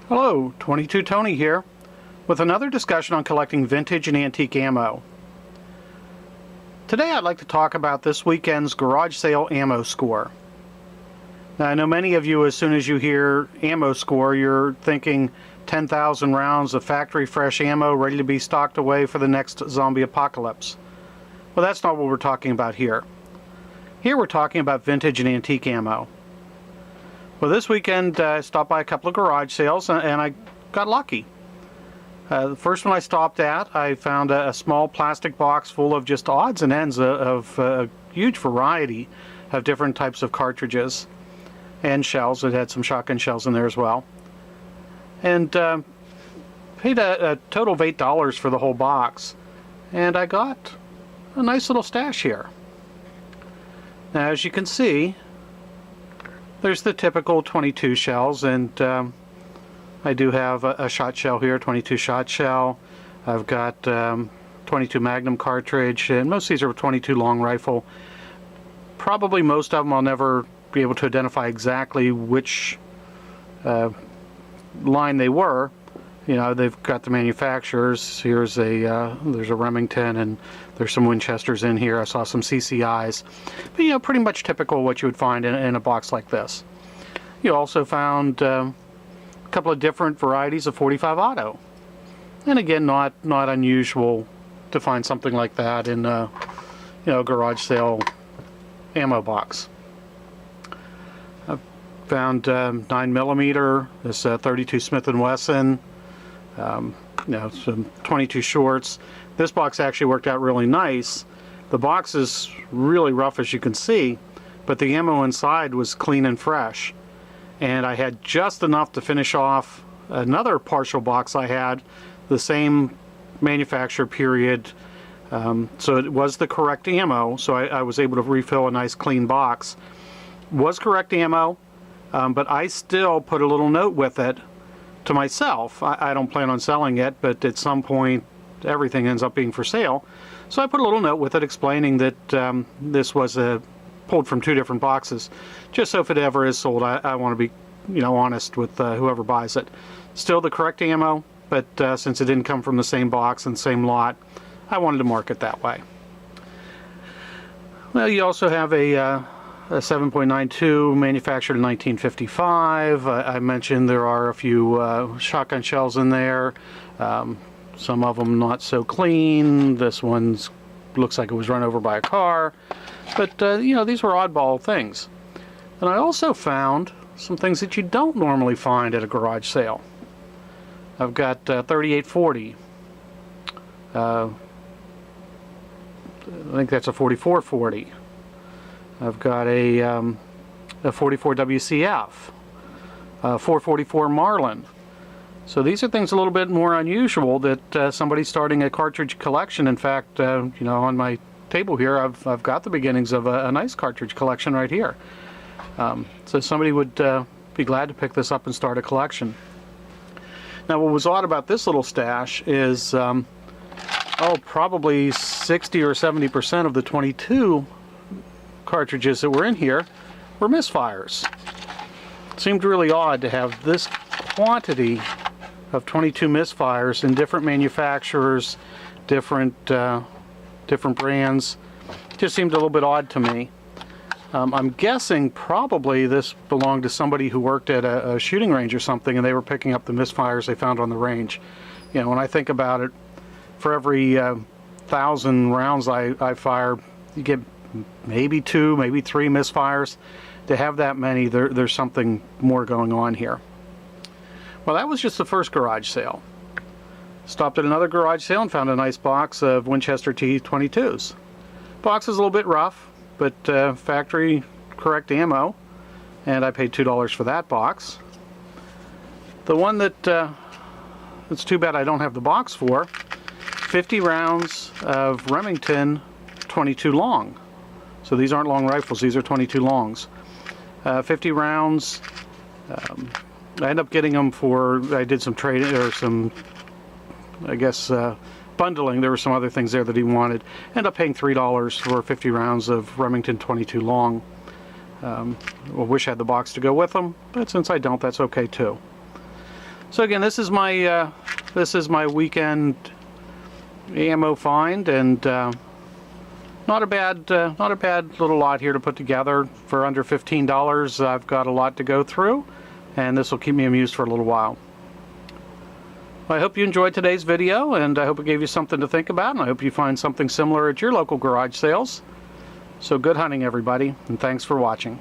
Hello, 22 Tony here, with another discussion on collecting vintage and antique ammo. Today I'd like to talk about this weekend's garage sale ammo score. Now I know many of you, as soon as you hear ammo score, you're thinking 10,000 rounds of factory fresh ammo ready to be stocked away for the next zombie apocalypse. Well, that's not what we're talking about here. Here we're talking about vintage and antique ammo. Well, this weekend I stopped by a couple of garage sales and I got lucky. The first one I stopped at, I found a small plastic box full of just odds and ends of a huge variety of different types of cartridges and shells. It had some shotgun shells in there as well. And paid a total of $8 for the whole box. And I got a nice little stash here. Now, as you can see, there's the typical 22 shells, and I do have a shot shell here, 22 shot shell. I've got 22 Magnum cartridge, and most of these are 22 long rifle. Probably most of them I'll never be able to identify exactly which line they were. You know, they've got the manufacturers. Here's there's a Remington, and there's some Winchesters in here. I saw some CCIs, but you know, pretty much typical what you would find in a box like this. You also found a couple of different varieties of 45 auto, and again, not unusual to find something like that in a garage sale ammo box. I've found 9mm, this 32 Smith & Wesson. Some 22 shorts. This box actually worked out really nice. The box is really rough, as you can see, but the ammo inside was clean and fresh. And I had just enough to finish off another partial box I had, the same manufacturer period. So it was the correct ammo, so I was able to refill a nice clean box. Was correct ammo, but I still put a little note with it to myself. I don't plan on selling it, but at some point everything ends up being for sale. So I put a little note with it explaining that this was pulled from two different boxes, just so if it ever is sold, I want to be honest with whoever buys it. Still the correct ammo, but since it didn't come from the same box and same lot, I wanted to mark it that way. Well, you also have a 7.92 manufactured in 1955. I mentioned there are a few shotgun shells in there. Some of them not so clean. This one looks like it was run over by a car. But these were oddball things. And I also found some things that you don't normally find at a garage sale. I've got 3840. I think that's a 4440. I've got a 44 WCF, 444 Marlin. So these are things a little bit more unusual that somebody's starting a cartridge collection. In fact, on my table here, I've got the beginnings of a nice cartridge collection right here. So somebody would be glad to pick this up and start a collection. Now, what was odd about this little stash is, probably 60 or 70% of the 22 cartridges that were in here were misfires. It seemed really odd to have this quantity of 22 misfires in different manufacturers, different brands. It just seemed a little bit odd to me. I'm guessing probably this belonged to somebody who worked at a shooting range or something, and they were picking up the misfires they found on the range. You know, when I think about it, for every 1,000 rounds I fire, you get maybe 2, maybe 3 misfires. To have that many, there's something more going on here. Well, that was just the first garage sale. Stopped at another garage sale and found a nice box of Winchester T22s. Box is a little bit rough, but factory correct ammo, and I paid $2 for that box. The one that it's too bad I don't have the box for, 50 rounds of Remington 22 long. So these aren't long rifles, these are 22 longs. 50 rounds. I ended up getting them I did some trading, or some, I guess, bundling. There were some other things there that he wanted. Ended up paying $3 for 50 rounds of Remington 22 long. I wish I had the box to go with them, but since I don't, that's okay too. So again, this is my weekend ammo find, and not a bad little lot here to put together for under $15. I've got a lot to go through, and this will keep me amused for a little while. I hope you enjoyed today's video, and I hope it gave you something to think about, and I hope you find something similar at your local garage sales. So good hunting, everybody, and thanks for watching.